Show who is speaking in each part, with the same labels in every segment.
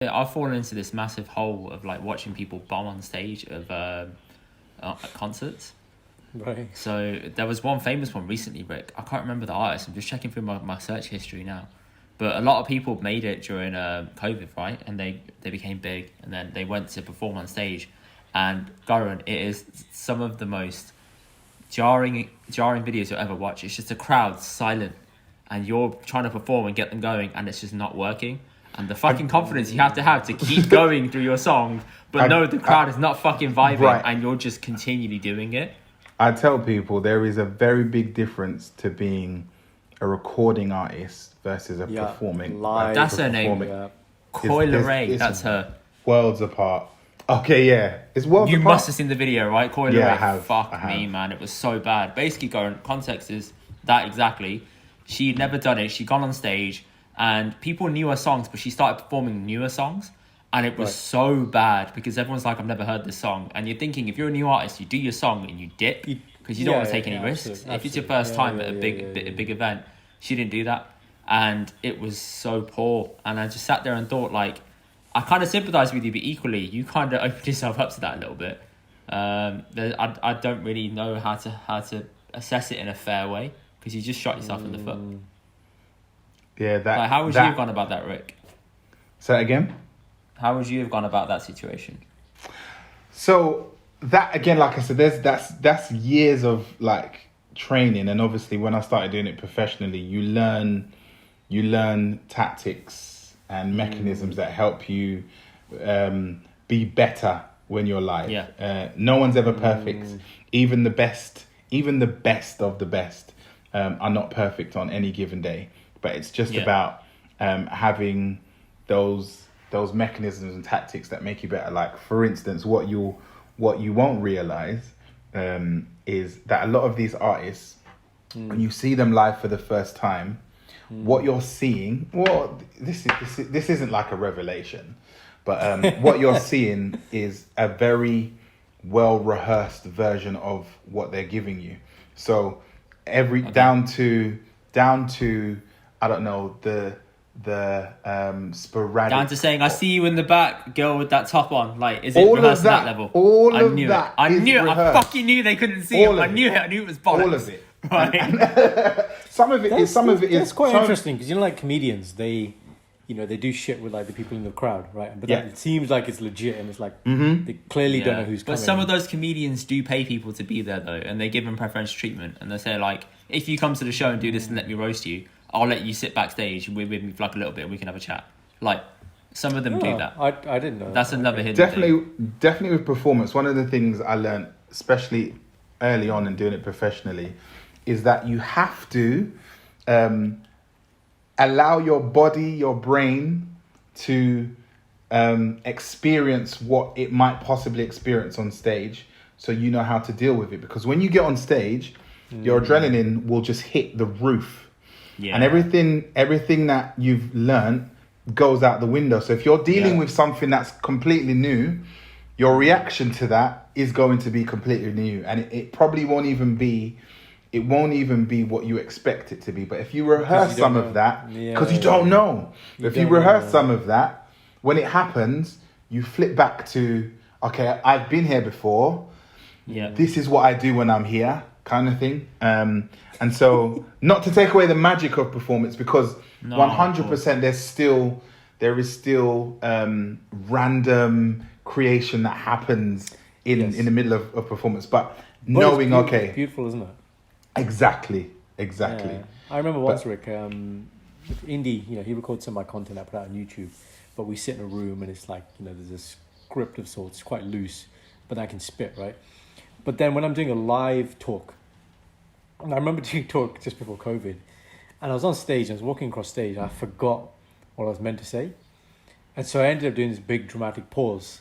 Speaker 1: I've fallen into this massive hole of like watching people bomb on stage of at concerts.
Speaker 2: Right.
Speaker 1: So there was one famous one recently, Rick. I can't remember the artist. I'm just checking through my search history now. But a lot of people made it during COVID, right? And they became big, and then they went to perform on stage. And Goran, it is some of the most jarring videos you'll ever watch. It's just a crowd silent, and you're trying to perform and get them going, and it's just not working. And the fucking confidence you have to keep going through your song, but no, the crowd is not fucking vibing, right, and you're just continually doing it.
Speaker 3: I tell people there is a very big difference to being a recording artist versus a performing.
Speaker 2: Live.
Speaker 1: That's her name. Yeah. Coyle Ray, that's her.
Speaker 3: Worlds apart. Okay, yeah. It's worlds apart.
Speaker 1: You must have seen the video, right? Coyle Ray.
Speaker 3: I have.
Speaker 1: Fuck me, man. It was so bad. Basically, context is that exactly. She'd never done it. She'd gone on stage and people knew her songs, but she started performing newer songs. And it was so bad because everyone's like, I've never heard this song. And you're thinking, if you're a new artist, you do your song and you dip because you don't want to take any risks. Absolutely. If it's your first time at a big event, she didn't do that. And it was so poor. And I just sat there and thought, like, I kind of sympathise with you, but equally, you kind of opened yourself up to that a little bit. I don't really know how to assess it in a fair way because you just shot yourself in the foot.
Speaker 3: Yeah,
Speaker 1: like, how would you have gone about that, Rick?
Speaker 3: Say that again?
Speaker 1: How would you have gone about that situation?
Speaker 3: So that again, like I said, that's years of like training, and obviously when I started doing it professionally, you learn tactics and mechanisms that help you be better when you're live.
Speaker 1: Yeah.
Speaker 3: No one's ever perfect. Even the best of the best are not perfect on any given day. But it's just about having those mechanisms and tactics that make you better. Like, for instance, what you won't realize is that a lot of these artists, when you see them live for the first time, what you're seeing, well, this isn't like a revelation, but what you're seeing is a very well rehearsed version of what they're giving you. So down to I don't know, the sporadic.
Speaker 1: Down to saying, I see you in the back, girl with that top on. Like, is it rehearsed at that level? I knew it. I fucking knew they couldn't see it. I knew it was bollocks.
Speaker 3: All of it.
Speaker 1: Right.
Speaker 3: Some of it is.
Speaker 2: That's quite interesting because like comedians, they do shit with like the people in the crowd, right? But it seems like it's legit, and it's like they clearly don't know who's coming.
Speaker 1: But some of those comedians do pay people to be there though, and they give them preferential treatment, and they say like, if you come to the show and do this and let me roast you, I'll let you sit backstage with me for like a little bit and we can have a chat. Like, some of them do that.
Speaker 2: I didn't know.
Speaker 1: That's another hidden thing.
Speaker 3: Definitely with performance, one of the things I learned, especially early on in doing it professionally, is that you have to allow your body, your brain to experience what it might possibly experience on stage, so you know how to deal with it. Because when you get on stage, your adrenaline will just hit the roof. Yeah. And everything that you've learned goes out the window. So if you're dealing with something that's completely new, your reaction to that is going to be completely new, and it probably won't even be what you expect it to be. But if you rehearse some of that, because you don't know, if you rehearse some of that, when it happens, you flip back to, okay, I've been here before. Yeah, this is what I do when I'm here, kind of thing. And so, not to take away the magic of performance, because 100% there is still random creation that happens in the middle of performance. But knowing,
Speaker 2: it's beautiful, isn't it?
Speaker 3: Exactly. Yeah.
Speaker 2: I remember once, Rick, Indy, he records some of my content I put out on YouTube, but we sit in a room and it's like, there's a script of sorts, it's quite loose, but I can spit, right? But then when I'm doing a live talk, and I remember doing a talk just before COVID, and I was on stage, I was walking across stage, and I forgot what I was meant to say. And so I ended up doing this big dramatic pause.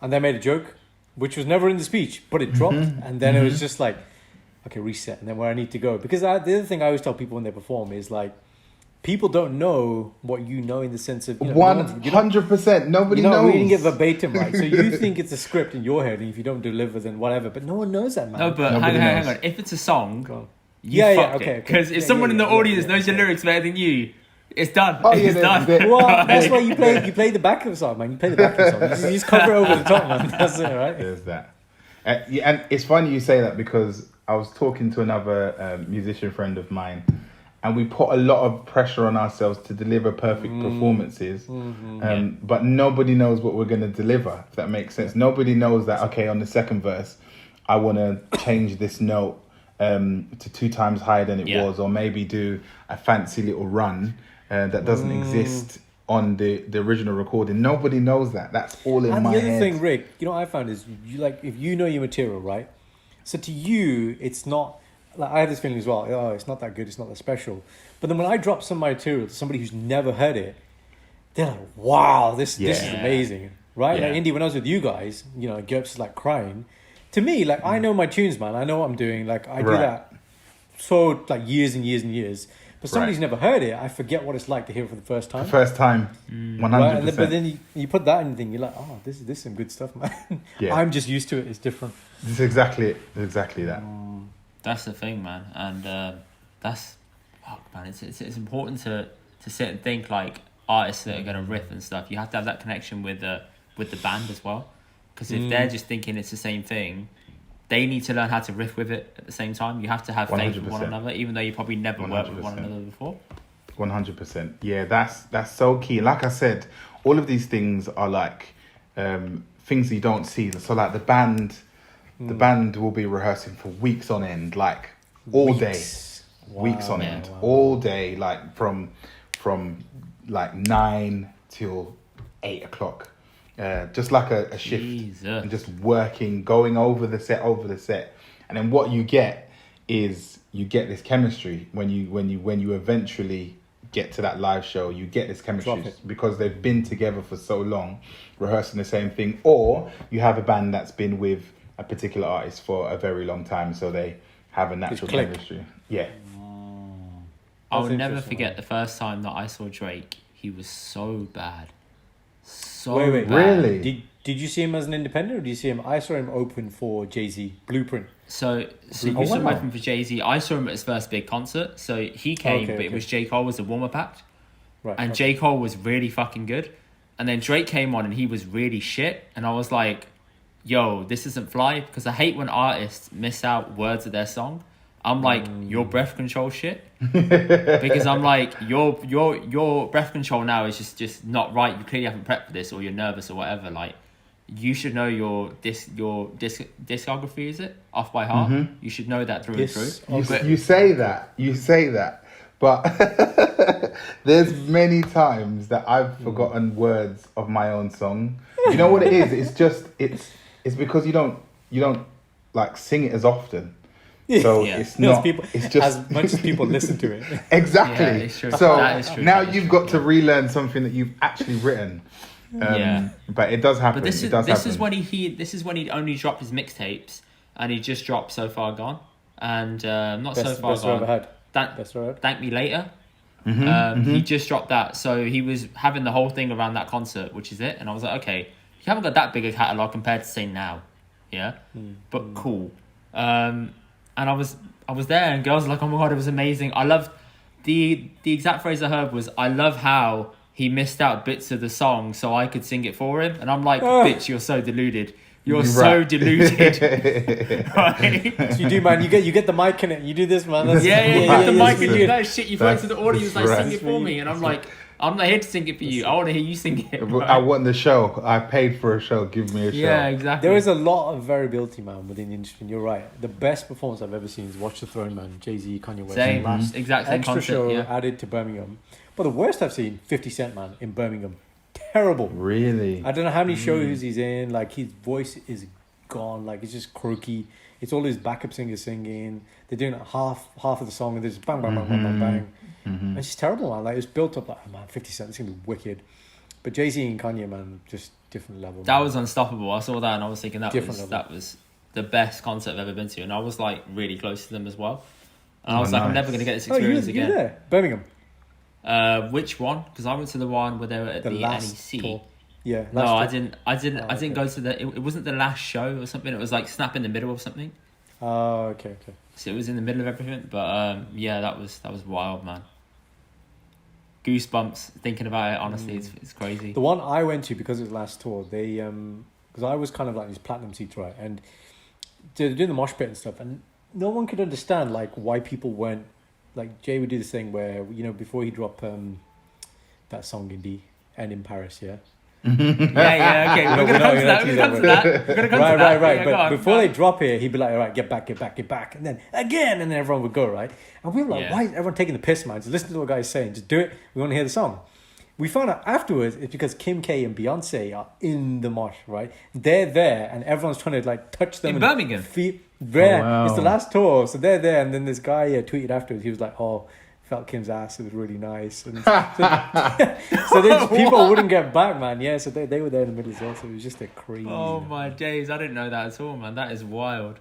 Speaker 2: And then I made a joke, which was never in the speech, but it dropped. And then it was just like, okay, reset, and then where I need to go. Because the other thing I always tell people when they perform is like, people don't know what you know, in the sense of
Speaker 3: 100%. Nobody knows.
Speaker 2: We didn't get verbatim right, so you think it's a script in your head, and if you don't deliver, then whatever. But no one knows that, man.
Speaker 1: No, but hang on. If it's a song, okay. Because if someone in the audience knows your lyrics better than you, It's done.
Speaker 3: Oh, yeah,
Speaker 1: It's done.
Speaker 2: Well, that's why you play the backup song, man. You play the backup song. You just cover it over the top, man. That's it, right?
Speaker 3: There's that. Yeah, and it's funny you say that because I was talking to another musician friend of mine, and we put a lot of pressure on ourselves to deliver perfect performances, but nobody knows what we're going to deliver, if that makes sense. Nobody knows that, okay, on the second verse, I want to change this note to 2 times higher than it was, or maybe do a fancy little run that doesn't exist on the original recording. Nobody knows that. That's all in my head.
Speaker 2: And the other thing, Rick, you know what I found is, you like, if you know your material, right? So to you, it's not, like, I have this feeling as well, oh, it's not that good, it's not that special. But then when I drop some of my material to somebody who's never heard it, they're like, wow, this is amazing, right?
Speaker 1: Yeah.
Speaker 2: Like, Indy, when I was with you guys, you know, Gerps is like crying. To me, like, I know my tunes, man. I know what I'm doing. Like, I do that so, like, years and years and years. But somebody's never heard it, I forget what it's like to hear it for the first time.
Speaker 3: The first time, 100%.
Speaker 2: Right? And then, but then you put that in and you're like, oh, this is some good stuff, man.
Speaker 3: Yeah.
Speaker 2: I'm just used to it. It's different.
Speaker 3: This is exactly it. Exactly that.
Speaker 1: That's the thing, man, and that's man. It's important to sit and think, like, artists that are gonna riff and stuff. You have to have that connection with the band as well, because if they're just thinking it's the same thing, they need to learn how to riff with it at the same time. You have to have faith in one
Speaker 3: 100%.
Speaker 1: another, even though you probably never worked with one
Speaker 3: 100%.
Speaker 1: another before.
Speaker 3: 100%. Yeah, that's so key. Like I said, all of these things are like things you don't see. So like the band will be rehearsing for weeks on end, like all day, weeks on end, all day, like from like 9 till 8 o'clock. Just like a shift.
Speaker 1: Jesus.
Speaker 3: And just working, going over the set, and then what you get is you get this chemistry when you eventually get to that live show. You get this chemistry because they've been together for so long, rehearsing the same thing, or you have a band that's been with a particular artist for a very long time, so they have a natural chemistry. Yeah.
Speaker 1: I'll never forget the first time that I saw Drake. He was so bad.
Speaker 2: Wait,
Speaker 1: bad.
Speaker 3: Really?
Speaker 2: Did you see him as an independent, or did you see him? I saw him open for Jay-Z, Blueprint.
Speaker 1: So you saw him open for Jay-Z. I saw him at his first big concert. So he came, but it was J. Cole was the warm-up act.
Speaker 2: Right.
Speaker 1: And J. Cole was really fucking good. And then Drake came on and he was really shit. And I was like, yo, this isn't fly. Because I hate when artists miss out words of their song. I'm like, your breath control shit. Because I'm like, your breath control now is just not right. You clearly haven't prepped for this, or you're nervous or whatever. Like, you should know your discography, is it? Off by heart. Mm-hmm. You should know that through and through.
Speaker 3: You say that. But there's many times that I've forgotten words of my own song. You know what it is? It's because you don't like sing it as often. So it's not. It's just
Speaker 2: as much as people listen to it.
Speaker 3: Exactly.
Speaker 1: Yeah, it's true.
Speaker 3: So
Speaker 1: that is true.
Speaker 3: now you've got to relearn something that you've actually written. But it does happen.
Speaker 1: But this is when he only dropped his mixtapes, and he just dropped So Far Gone, and not So Far Gone. Thank Me Later. He just dropped that, so he was having the whole thing around that concert, which is it. And I was like, okay, you haven't got that big a catalog compared to say Now, but cool. And I was there, and girls were like, oh my god, it was amazing. I loved the exact phrase I heard was, I love how he missed out bits of the song so I could sing it for him. And I'm like, bitch, you're so deluded. You're so deluded. Right?
Speaker 2: So you do, man. You get the mic in it. You do this, man.
Speaker 1: You get the mic and do that shit. You throw it to the audience, like, sing it for me. And I'm like, I'm not here to sing it for you. I want to hear you sing it. Right?
Speaker 3: I want the show. I paid for a show. Give me a show.
Speaker 1: Yeah, exactly.
Speaker 2: There is a lot of variability, man, within the industry. And you're right. The best performance I've ever seen is Watch the Throne, man. Jay-Z, Kanye West.
Speaker 1: Same.
Speaker 2: Last
Speaker 1: Exact same
Speaker 2: extra
Speaker 1: concept,
Speaker 2: show added to Birmingham. But the worst I've seen, 50 Cent, man, in Birmingham. Terrible.
Speaker 3: Really?
Speaker 2: I don't know how many shows he's in. Like, his voice is gone. Like, it's just croaky. It's all his backup singers singing. They're doing half of the song, and there's bang, bang, bang, bang, bang, bang. Mm-hmm. It's just terrible, man. Like, it's built up like, oh, man, 50 Cent, it's gonna be wicked. But Jay-Z and Kanye, man, just different level.
Speaker 1: That was unstoppable. I saw that and I was thinking that was the best concert I've ever been to, and I was like really close to them as well. And I was like, I'm never gonna get this experience again.
Speaker 2: You were there, Birmingham.
Speaker 1: Which one? Because I went to the one where they were at the NEC.
Speaker 2: Tour. Yeah.
Speaker 1: No, I didn't go to the. It wasn't the last show or something. It was like snap in the middle of something.
Speaker 2: Oh, okay.
Speaker 1: So it was in the middle of everything, but that was wild, man. goosebumps thinking about it. Honestly, it's crazy.
Speaker 2: The one I went to, because it was last tour, they because I was kind of like these platinum seats, right, and they're doing the mosh pit and stuff, and no one could understand like why people weren't like Jay would do this thing where, you know, before he dropped that song Indy and in Paris, yeah.
Speaker 1: Okay. We're gonna come to that. We're gonna come to that.
Speaker 2: Right.
Speaker 1: Yeah,
Speaker 2: But before they drop it, he'd be like, all right, get back, and then again, and then everyone would go, right? And we were like, why is everyone taking the piss, man? Just listen to what the guy's saying. Just do it. We want to hear the song. We found out afterwards it's because Kim K and Beyonce are in the mosh, right? They're there, and everyone's trying to like touch them
Speaker 1: in Birmingham.
Speaker 3: Wow.
Speaker 2: It's the last tour, so they're there, and then this guy tweeted afterwards. He was like, "Oh, felt Kim's ass. It was really nice." And so then people wouldn't get back, man. Yeah, so they were there in the middle as well. So it was just a crazy.
Speaker 1: Oh my days! I didn't know that at all, man. That is wild.